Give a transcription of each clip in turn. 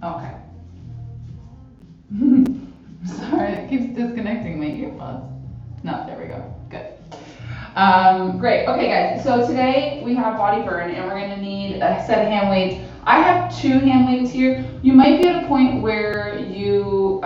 Okay. Sorry, it keeps disconnecting my earbuds. No, there we go. Good. Great. Okay, guys. So today we have body burn, and we're going to need a set of hand weights. I have 2 hand weights here. You might be at a point where you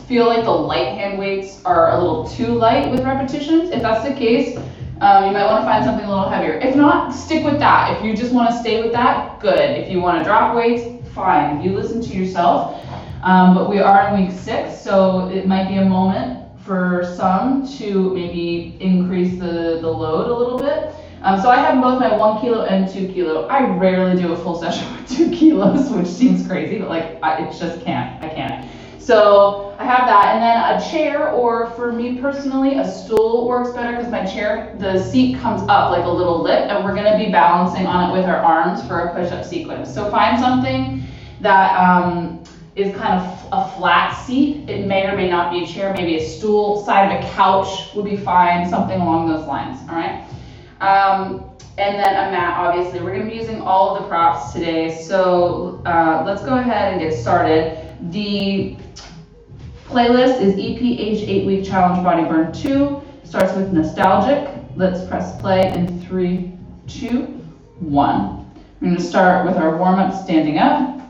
feel like the light hand weights are a little too light with repetitions. If that's the case, you might want to find something a little heavier. If not, stick with that. If you just want to stay with that, good. If you want to drop weights, fine. You listen to yourself. But we are in week 6, so it might be a moment for some to maybe increase the load a little bit. So I have both my 1 kilo and 2 kilo. I rarely do a full session with 2 kilos, which seems crazy, but like I can't. So I have that, and then a chair, or for me personally, a stool works better because my chair, the seat comes up like a little lip, and we're gonna be balancing on it with our arms for a push-up sequence. So find something that is kind of a flat seat. It may or may not be a chair, maybe a stool, side of a couch would be fine, something along those lines, all right? And then a mat, obviously. We're gonna be using all of the props today, so let's go ahead and get started. The playlist is EPH 8-Week Challenge Body Burn 2. Starts with nostalgic. Let's press play in 3, 2, 1. We're gonna start with our warm-up standing up.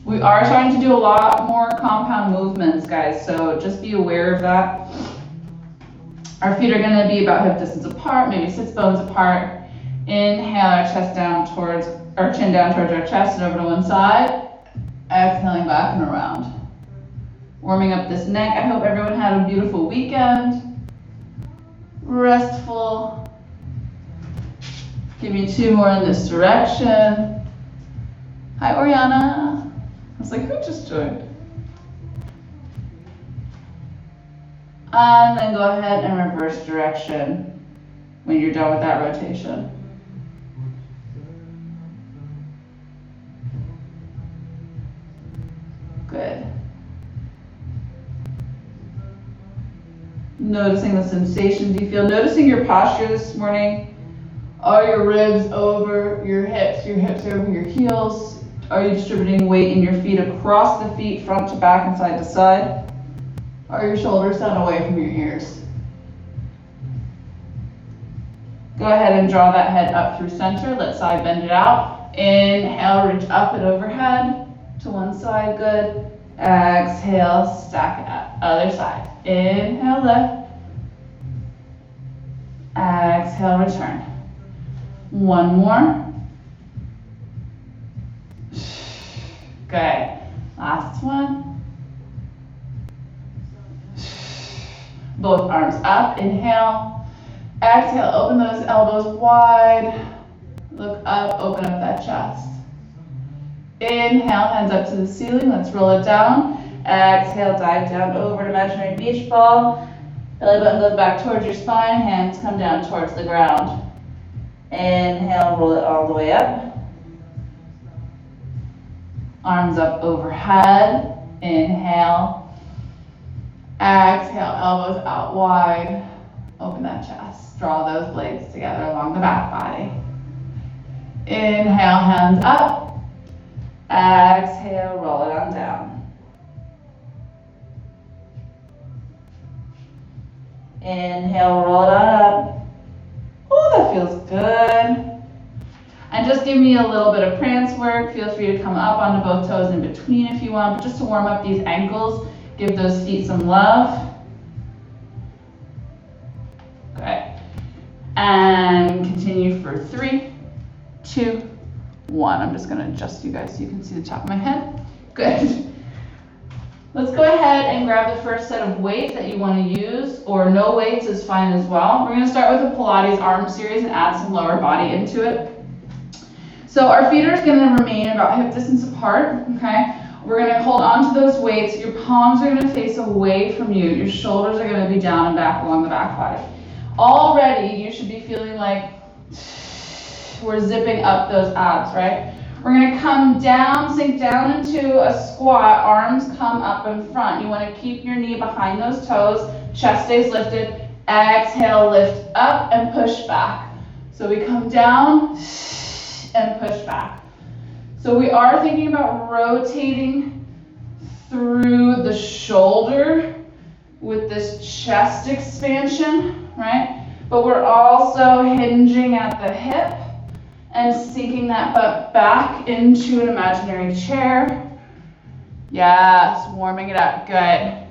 We are starting to do a lot more compound movements, guys, so just be aware of that. Our feet are gonna be about hip distance apart, maybe sits bones apart. Inhale our chest down towards, our chin down towards our chest and over to one side. Exhaling back and around. Warming up this neck. I hope everyone had a beautiful weekend. Restful. Give me 2 more in this direction. Hi, Oriana. I was like, who just joined? And then go ahead and reverse direction when you're done with that rotation. Good. Noticing the sensations you feel. Noticing your posture this morning. Are your ribs over your hips over your heels? Are you distributing weight in your feet across the feet, front to back and side to side? Are your shoulders down away from your ears? Go ahead and draw that head up through center. Let's side bend it out. Inhale, reach up and overhead to one side, good. Exhale, stack it up, other side. Inhale, lift. Exhale, return. One more. Good. Last one. Both arms up. Inhale. Exhale. Open those elbows wide. Look up. Open up that chest. Inhale. Hands up to the ceiling. Let's roll it down. Exhale. Dive down over to imaginary beach ball. Belly button goes back towards your spine. Hands come down towards the ground. Inhale. Roll it all the way up. Arms up overhead. Inhale. Exhale, elbows out wide. Open that chest. Draw those blades together along the back body. Inhale, hands up. Exhale, roll it on down. Inhale, roll it on up. Oh, that feels good. And just give me a little bit of prance work. Feel free to come up onto both toes in between if you want, but just to warm up these ankles, give those feet some love. Okay. And continue for 3, 2, 1. I'm just gonna adjust you guys so you can see the top of my head. Good. Let's go ahead and grab the first set of weights that you want to use, or no weights is fine as well. We're gonna start with a Pilates arm series and add some lower body into it. So our feet are going to remain about hip distance apart, okay? We're going to hold on to those weights. Your palms are going to face away from you. Your shoulders are going to be down and back along the back body. Already, you should be feeling like we're zipping up those abs, right? We're going to come down, sink down into a squat. Arms come up in front. You want to keep your knee behind those toes. Chest stays lifted. Exhale, lift up and push back. So we come down and push back. So we are thinking about rotating through the shoulder with this chest expansion, right? But we're also hinging at the hip and sinking that butt back into an imaginary chair. Yes, warming it up, good.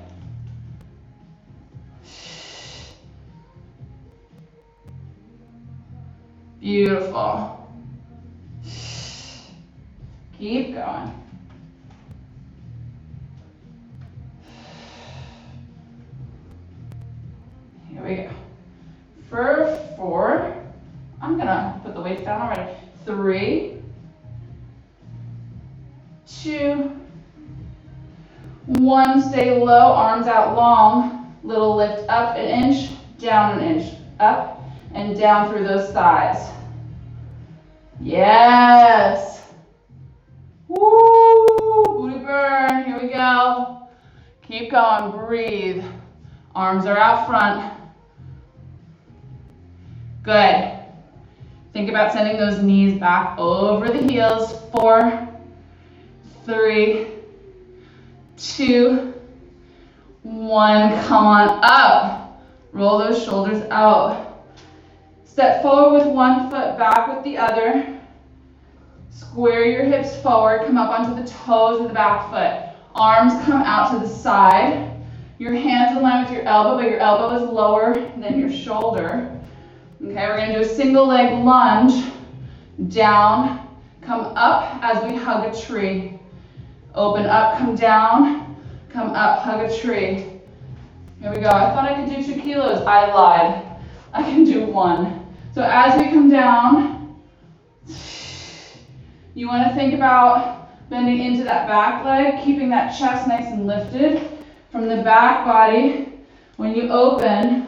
Beautiful. Keep going. Here we go. For 4, I'm gonna put the weights down already. 3, 2, 1, stay low, arms out long, little lift up an inch, down an inch, up and down through those thighs. Yes. Woo, booty burn, here we go. Keep going, breathe. Arms are out front. Good. Think about sending those knees back over the heels. 4, 3, 2, 1. Come on up. Roll those shoulders out. Step forward with one foot, back with the other. Square your hips forward. Come up onto the toes of the back foot. Arms come out to the side. Your hands in line with your elbow, but your elbow is lower than your shoulder. Okay, we're going to do a single leg lunge. Down, come up as we hug a tree. Open up, come down, come up, hug a tree. Here we go. I thought I could do 2 kilos. I lied. I can do 1. So as we come down, you want to think about bending into that back leg, keeping that chest nice and lifted from the back body. When you open,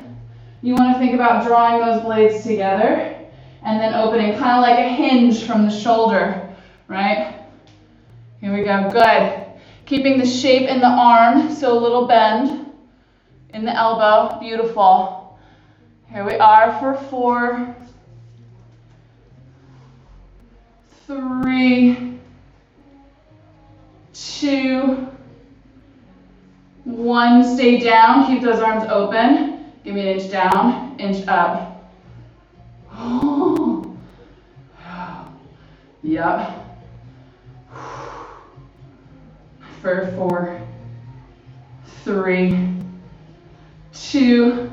you want to think about drawing those blades together and then opening, kind of like a hinge from the shoulder, right? Here we go, good. Keeping the shape in the arm, so a little bend in the elbow, beautiful. Here we are for 4, 3, 2, 1. Stay down, keep those arms open. Give me an inch down, inch up. Oh. Yep. For 4, 3, 2,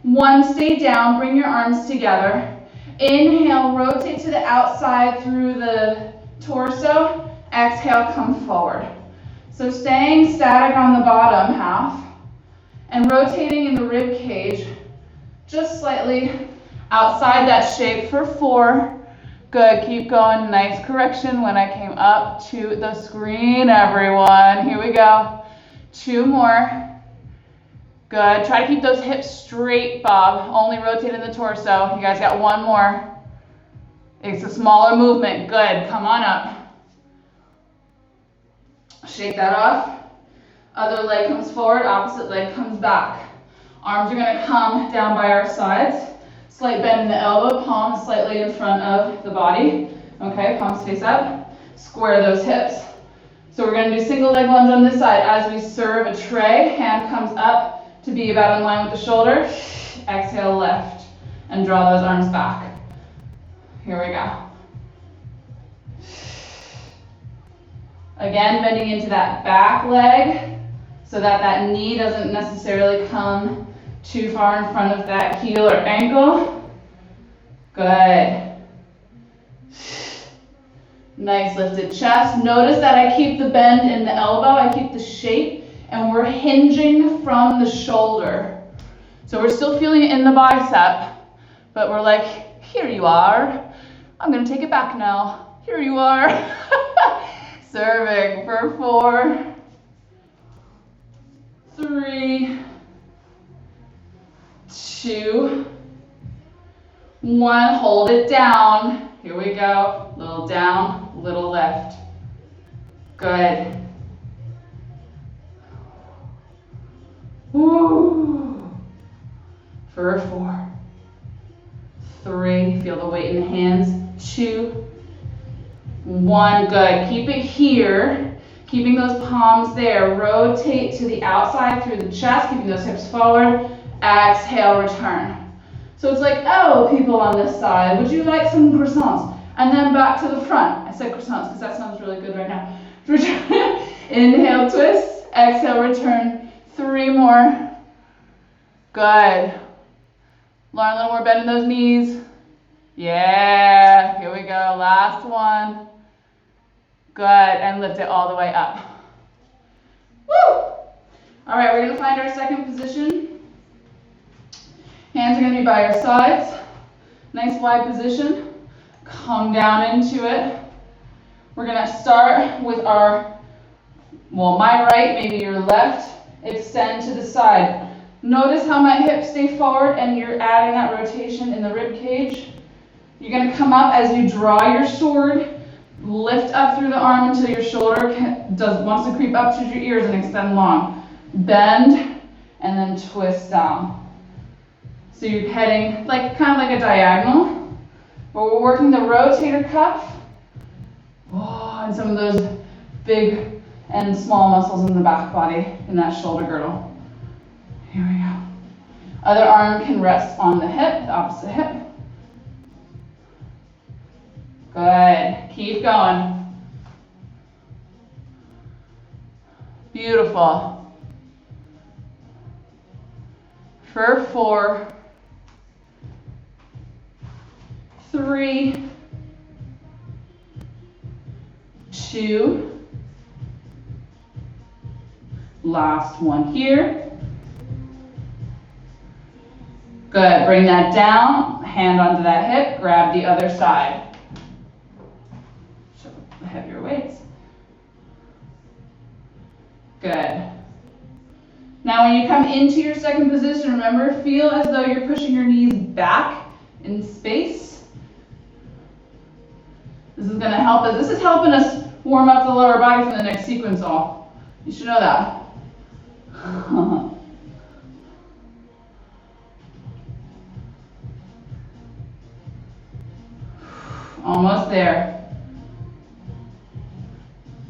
1. Stay down, bring your arms together. Inhale, rotate to the outside through the torso. Exhale, come forward. So staying static on the bottom half and rotating in the rib cage just slightly outside that shape for 4. Good, keep going. Nice correction when I came up to the screen, everyone. Here we go. 2 more. Good. Try to keep those hips straight, Bob. Only rotate in the torso. You guys got 1 more. It's a smaller movement. Good. Come on up. Shake that off. Other leg comes forward, opposite leg comes back. Arms are going to come down by our sides. Slight bend in the elbow, palms slightly in front of the body. Okay, palms face up. Square those hips. So we're going to do single leg lunge on this side. As we serve a tray, hand comes up to be about in line with the shoulder. Exhale, lift, and draw those arms back. Here we go. Again, bending into that back leg so that that knee doesn't necessarily come too far in front of that heel or ankle. Good. Nice lifted chest. Notice that I keep the bend in the elbow, I keep the shape, and we're hinging from the shoulder. So we're still feeling it in the bicep, but we're like, here you are. I'm gonna take it back now. Here you are. Serving for 4, 3, 2, 1. Hold it down. Here we go. Little down, little lift. Good. Woo. For 4, 3, 3, feel the weight in the hands, 2, 1, good. Keep it here, keeping those palms there. Rotate to the outside through the chest, keeping those hips forward. Exhale, return. So it's like, oh, people on this side, would you like some croissants? And then back to the front. I said croissants because that sounds really good right now. Inhale, twist. Exhale, return. 3 more. Good. Learn a little more bend in those knees. Yeah, here we go. Last one. Good, and lift it all the way up. Woo! All right, we're gonna find our second position. Hands are gonna be by your sides. Nice wide position. Come down into it. We're gonna start with our, well, my right, maybe your left. Extend to the side. Notice how my hips stay forward and you're adding that rotation in the rib cage. You're gonna come up as you draw your sword. Lift up through the arm until your shoulder wants to creep up to your ears and extend long. Bend and then twist down. So you're heading like kind of like a diagonal, but we're working the rotator cuff. Oh, and some of those big and small muscles in the back body in that shoulder girdle. Here we go. Other arm can rest on the hip, the opposite hip. Good. Keep going. Beautiful. For 4, 3, 2. Last one here. Good. Bring that down. Hand onto that hip. Grab the other side. Heavier weights. Good. Now when you come into your second position, remember, feel as though you're pushing your knees back in space. This is going to help us. This is helping us warm up the lower body for the next sequence all. You should know that. Almost there.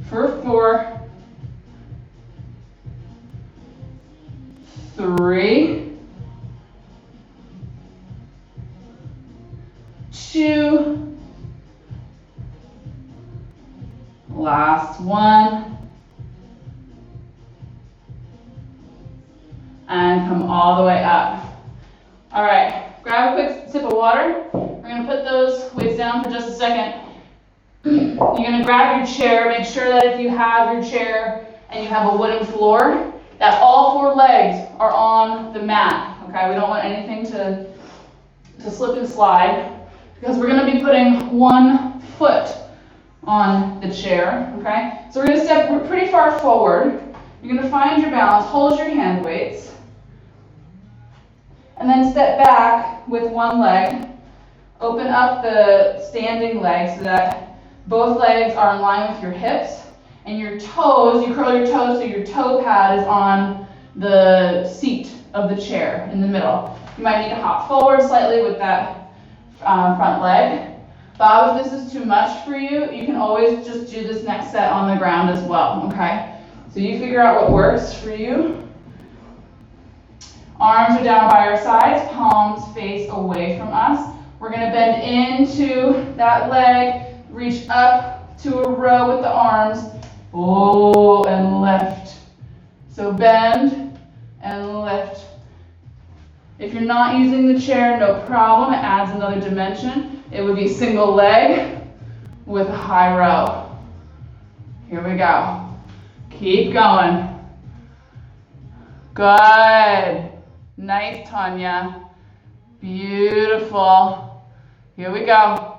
For 4, 3, 2, last one, and come all the way up. All right, grab a quick sip of water. We're gonna put those weights down for just a second. You're going to grab your chair, make sure that if you have your chair and you have a wooden floor, that all 4 legs are on the mat, okay? We don't want anything to slip and slide because we're going to be putting 1 foot on the chair, okay? So we're going to step pretty far forward. You're going to find your balance, hold your hand weights, and then step back with 1 leg. Open up the standing leg so that both legs are in line with your hips, and your toes, you curl your toes so your toe pad is on the seat of the chair in the middle. You might need to hop forward slightly with that front leg. Bob, if this is too much for you, you can always just do this next set on the ground as well, okay? So you figure out what works for you. Arms are down by our sides, palms face away from us. We're going to bend into that leg. Reach up to a row with the arms. Oh, and lift. So bend and lift. If you're not using the chair, no problem. It adds another dimension. It would be single leg with a high row. Here we go. Keep going. Good. Nice, Tanya. Beautiful. Here we go.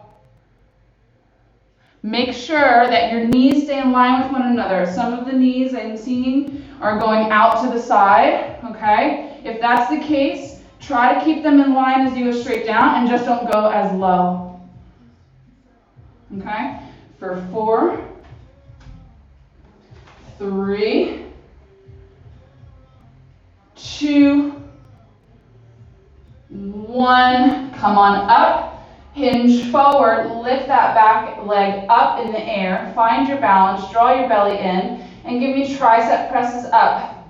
Make sure that your knees stay in line with one another. Some of the knees I'm seeing are going out to the side, okay? If that's the case, try to keep them in line as you go straight down and just don't go as low. Okay? For 4, 3, 2, 1. Come on up. Hinge forward, lift that back leg up in the air, find your balance, draw your belly in, and give me tricep presses up.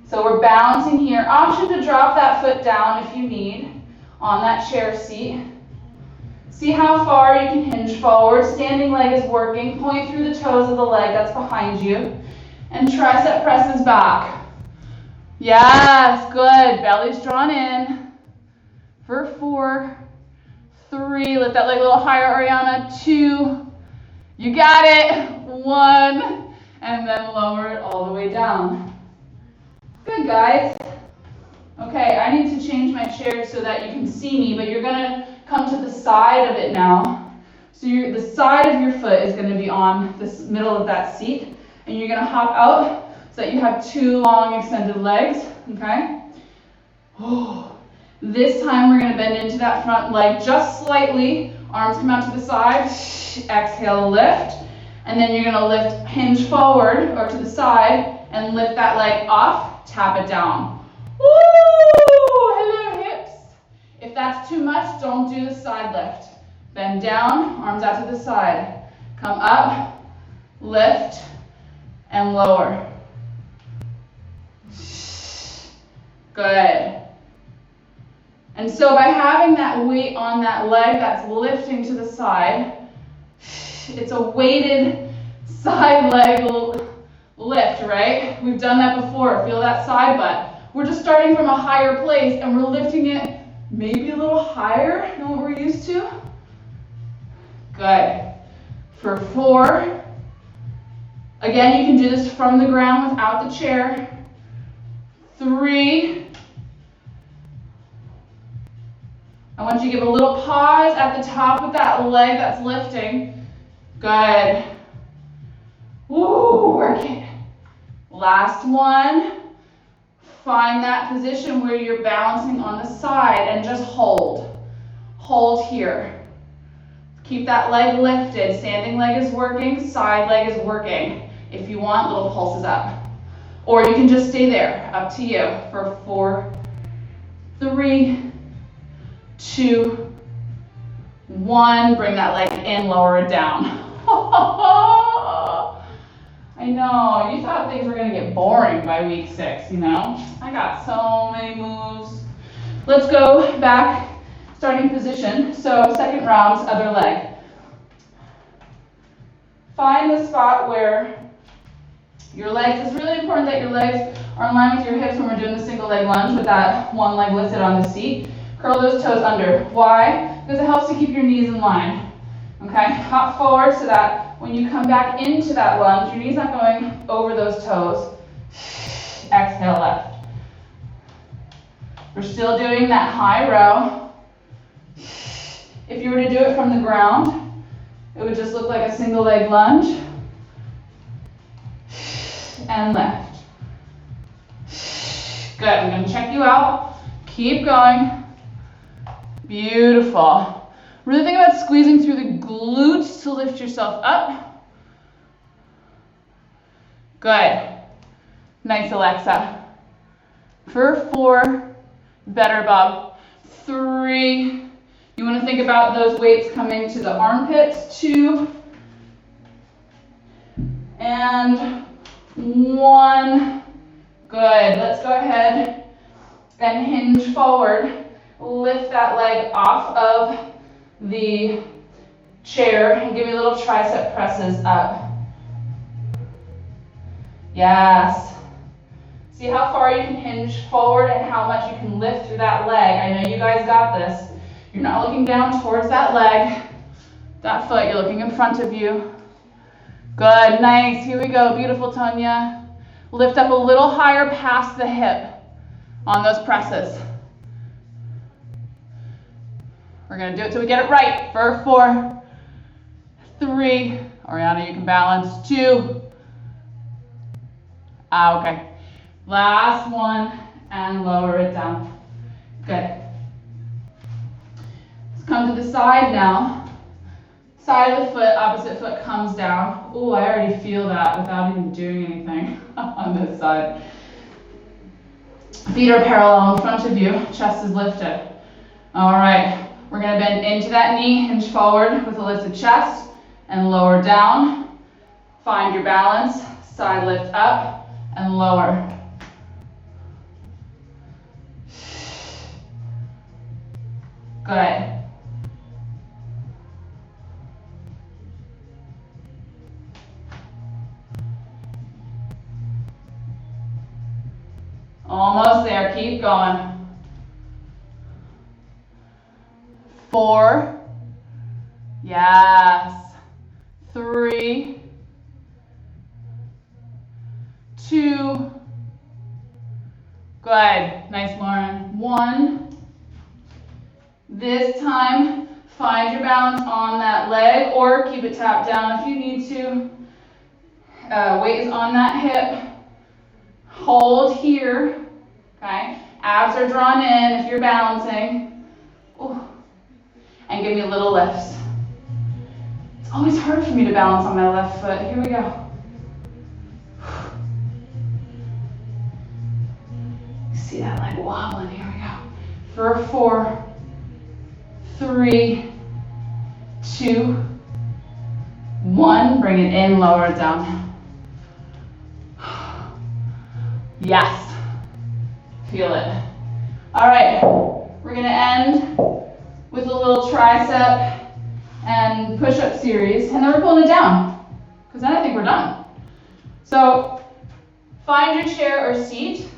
So we're balancing here. Option to drop that foot down if you need on that chair seat. See how far you can hinge forward. Standing leg is working. Point through the toes of the leg that's behind you. And tricep presses back. Yes, good. Belly's drawn in. For 4, 3. Lift that leg a little higher, Ariana. 2. You got it. 1. And then lower it all the way down. Good, guys. Okay, I need to change my chair so that you can see me, but you're going to come to the side of it now. So the side of your foot is going to be on the middle of that seat, and you're going to hop out so that you have 2 long extended legs, okay? This time we're going to bend into that front leg just slightly. Arms come out to the side. Exhale, lift. And then you're going to lift, hinge forward or to the side and lift that leg off, tap it down. Woo! Hello, hips. If that's too much, don't do the side lift. Bend down, arms out to the side. Come up, lift, and lower. Good. And so by having that weight on that leg that's lifting to the side, it's a weighted side leg lift, right? We've done that before. Feel that side butt. We're just starting from a higher place and we're lifting it maybe a little higher than what we're used to. Good. For 4. Again, you can do this from the ground without the chair. 3. I want you to give a little pause at the top of that leg that's lifting. Good. Woo, work it. Last one. Find that position where you're balancing on the side and just hold. Hold here. Keep that leg lifted. Standing leg is working, side leg is working. If you want, little pulses up. Or you can just stay there, up to you, for 4, 3, 2, 1. Bring that leg in, lower it down. I know, you thought things were going to get boring by week 6, you know? I got so many moves. Let's go back, starting position. So second round, other leg. Find the spot where your legs, it's really important that your legs are in line with your hips when we're doing the single leg lunge with that one leg lifted on the seat. Curl those toes under. Why? Because it helps to keep your knees in line. Okay, hop forward so that when you come back into that lunge, your knee's not going over those toes. Exhale, left. We're still doing that high row. If you were to do it from the ground, it would just look like a single leg lunge. And left. Good, I'm going to check you out. Keep going. Beautiful. Really think about squeezing through the glutes to lift yourself up. Good. Nice, Alexa. For 4, better, Bob. 3, you want to think about those weights coming to the armpits. 2, and 1. Good. Let's go ahead and hinge forward. Lift that leg off of the chair and give me little tricep presses up. Yes. See how far you can hinge forward and how much you can lift through that leg. I know you guys got this. You're not looking down towards that leg, that foot. You're looking in front of you. Good, nice. Here we go. Beautiful, Tanya. Lift up a little higher past the hip on those presses. We're going to do it till we get it right. For 4, 3. Ariana, you can balance. 2. Okay. Last one, and lower it down. Good. Let's come to the side now. Side of the foot, opposite foot comes down. Ooh, I already feel that without even doing anything on this side. Feet are parallel in front of you. Chest is lifted. All right. We're gonna bend into that knee, hinge forward with a lifted chest, and lower down. Find your balance, side lift up, and lower. Good. Almost there, keep going. 4, yes. 3, 2, good. Nice, Lauren. 1. This time, find your balance on that leg or keep it tapped down if you need to. Weight is on that hip. Hold here, okay? Abs are drawn in if you're balancing. Ooh. And give me little lifts. It's always hard for me to balance on my left foot. Here we go. See that leg wobbling. Here we go. For 4, 3, 2, 1. Bring it in, lower it down. Yes. Feel it. All right. We're going to end with a little tricep and push-up series, and then we're pulling it down, because then I think we're done. So find your chair or seat.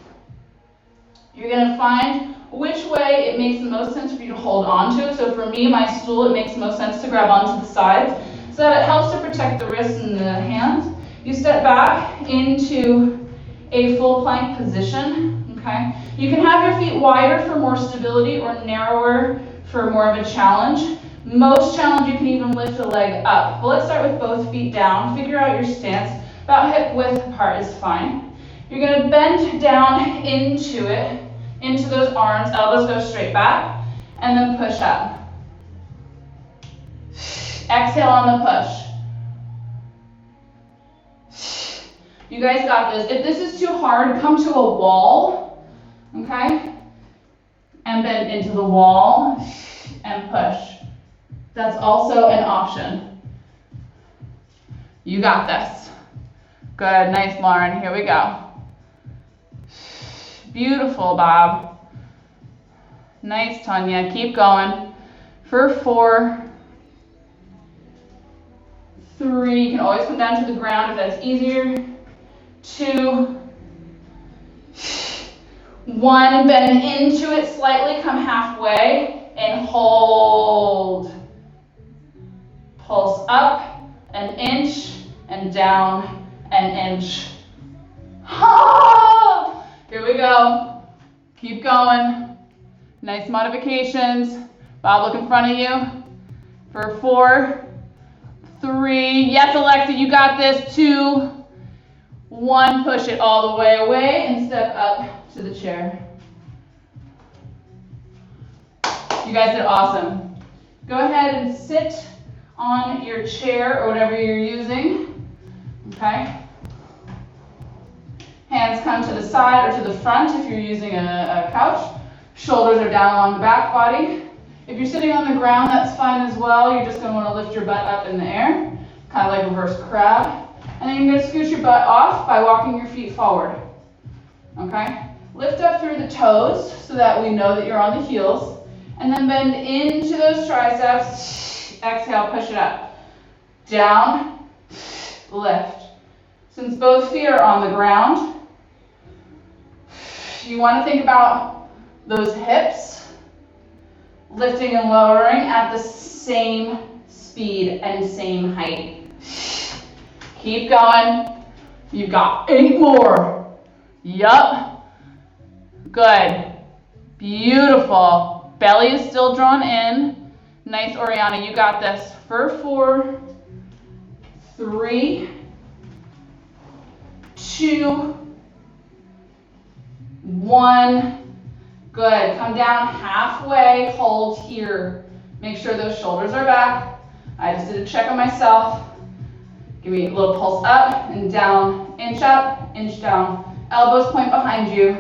You're going to find which way it makes the most sense for you to hold on to. So for me, my stool, it makes the most sense to grab onto the sides so that it helps to protect the wrists and the hands. You step back into a full plank position, okay? You can have your feet wider for more stability or narrower for more of a challenge. Most challenge, you can even lift a leg up. But let's start with both feet down. Figure out your stance. About hip width apart is fine. You're going to bend down into it, into those arms. Elbows go straight back, and then push up. Exhale on the push. You guys got this. If this is too hard, come to a wall, okay? And bend into the wall and push. That's also an option. You got this. Good, nice, Lauren. Here we go. Beautiful, Bob. Nice, Tanya. Keep going. For 4, 3, you can always come down to the ground if that's easier. 2, 1, bend into it slightly, come halfway, and hold. Pulse up, an inch, and down, an inch. Here we go. Keep going. Nice modifications. Bob, look in front of you. For 4, 3, yes, Alexa, you got this. 2, 1, push it all the way away and step up to the chair. You guys did awesome. Go ahead and sit on your chair or whatever you're using, okay? Hands come to the side or to the front if you're using a couch. Shoulders are down along the back body. If you're sitting on the ground, that's fine as well. You're just going to want to lift your butt up in the air, kind of like reverse crab. And then you're going to scoot your butt off by walking your feet forward. Okay? Lift up through the toes so that we know that you're on the heels. And then bend into those triceps. Exhale, push it up. Down, lift. Since both feet are on the ground, you want to think about those hips lifting and lowering at the same speed and same height. Keep going. You've got 8 more. Yup. Good. Beautiful. Belly is still drawn in. Nice, Oriana. You got this. For 4, 3, 2, 1. Good. Come down halfway. Hold here. Make sure those shoulders are back. I just did a check on myself. Give me a little pulse up and down. Inch up, inch down. Elbows point behind you.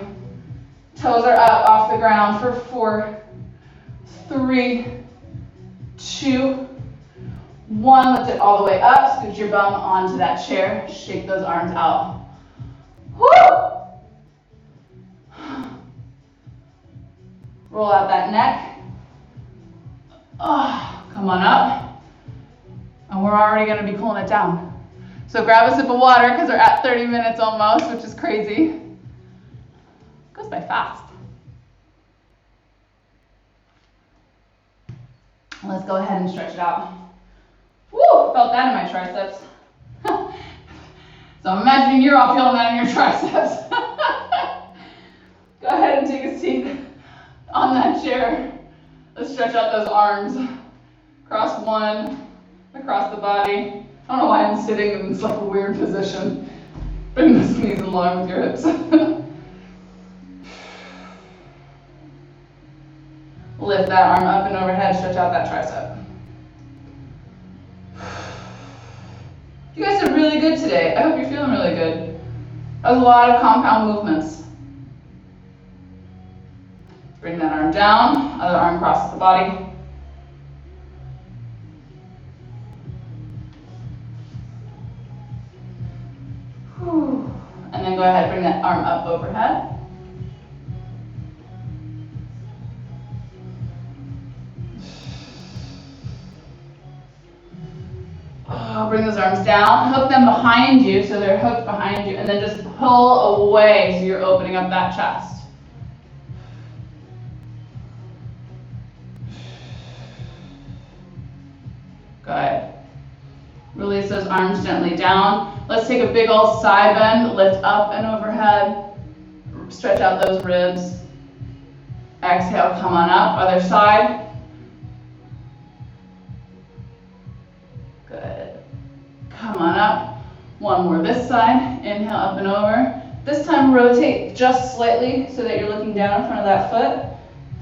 Toes are up off the ground for 4, 3, 2, 1. Lift it all the way up. Scoot your bum onto that chair. Shake those arms out. Woo! Roll out that neck. Oh, come on up. And we're already going to be cooling it down. So grab a sip of water because we're at 30 minutes almost, which is crazy. It goes by fast. Let's go ahead and stretch it out. Woo! Felt that in my triceps. So I'm imagining you're all feeling that in your triceps. Go ahead and take a seat on that chair. Let's stretch out those arms. Cross one, across the body. I don't know why I'm sitting in this like weird position. Bring the knees in line with your hips. Lift that arm up and overhead, stretch out that tricep. You guys did really good today. I hope you're feeling really good. That was a lot of compound movements. Bring that arm down, other arm crosses the body. Whew. And then go ahead, bring that arm up overhead. Bring those arms down, hook them behind you so they're hooked behind you, and then just pull away so you're opening up that chest. Good. Release those arms gently down. Let's take a big old side bend, lift up and overhead, stretch out those ribs. Exhale, come on up, other side. Good. Come on up. One more this side. Inhale up and over. This time rotate just slightly so that you're looking down in front of that foot.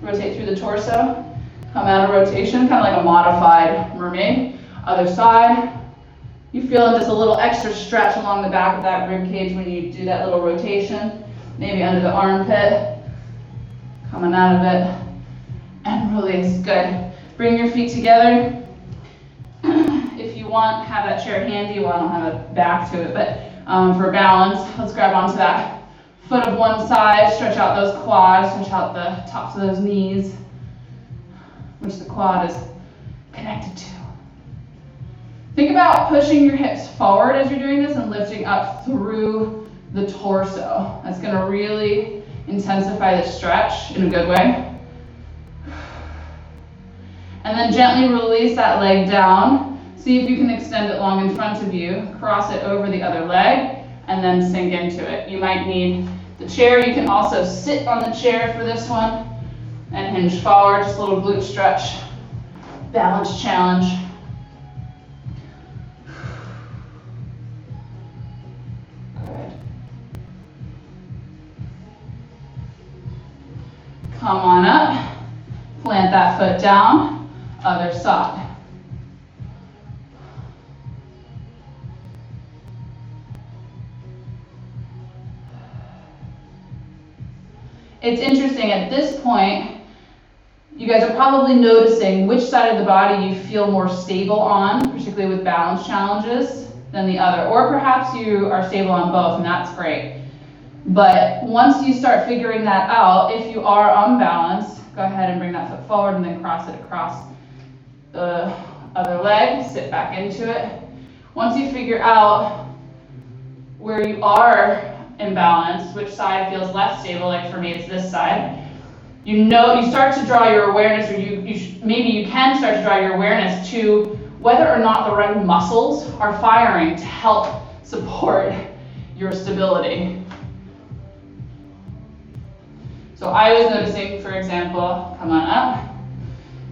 Rotate through the torso. Come out of rotation, kind of like a modified mermaid. Other side. You feel just a little extra stretch along the back of that rib cage when you do that little rotation. Maybe under the armpit. Coming out of it. And release. Good. Bring your feet together. If you want, have that chair handy. Well, I don't have a back to it, but for balance, let's grab onto that foot of one side, stretch out those quads, stretch out the tops of those knees, which the quad is connected to. Think about pushing your hips forward as you're doing this and lifting up through the torso. That's going to really intensify the stretch in a good way. And then gently release that leg down. See if you can extend it long in front of you. Cross it over the other leg and then sink into it. You might need the chair. You can also sit on the chair for this one and hinge forward. Just a little glute stretch. Balance challenge. Good. Come on up. Plant that foot down. Other side. It's interesting, at this point, you guys are probably noticing which side of the body you feel more stable on, particularly with balance challenges, than the other. Or perhaps you are stable on both, and that's great. But once you start figuring that out, if you are unbalanced, go ahead and bring that foot forward and then cross it across the other leg, sit back into it. Once you figure out where you are imbalanced, which side feels less stable, like for me it's this side, you start to draw your awareness, or maybe you can start to draw your awareness to whether or not the right muscles are firing to help support your stability. So I was noticing, for example, come on up,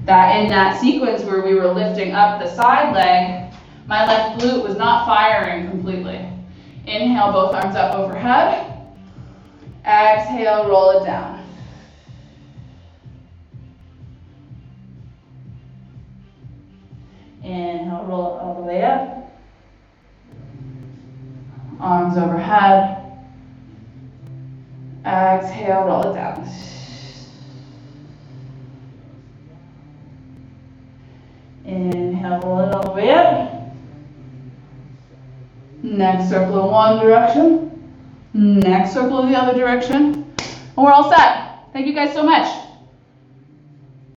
that in that sequence where we were lifting up the side leg, my left glute was not firing completely. Inhale, both arms up overhead. Exhale, roll it down. Inhale, roll it all the way up. Arms overhead. Exhale, roll it down. And a little bit. Next circle in one direction. Next circle in the other direction. And we're all set. Thank you guys so much.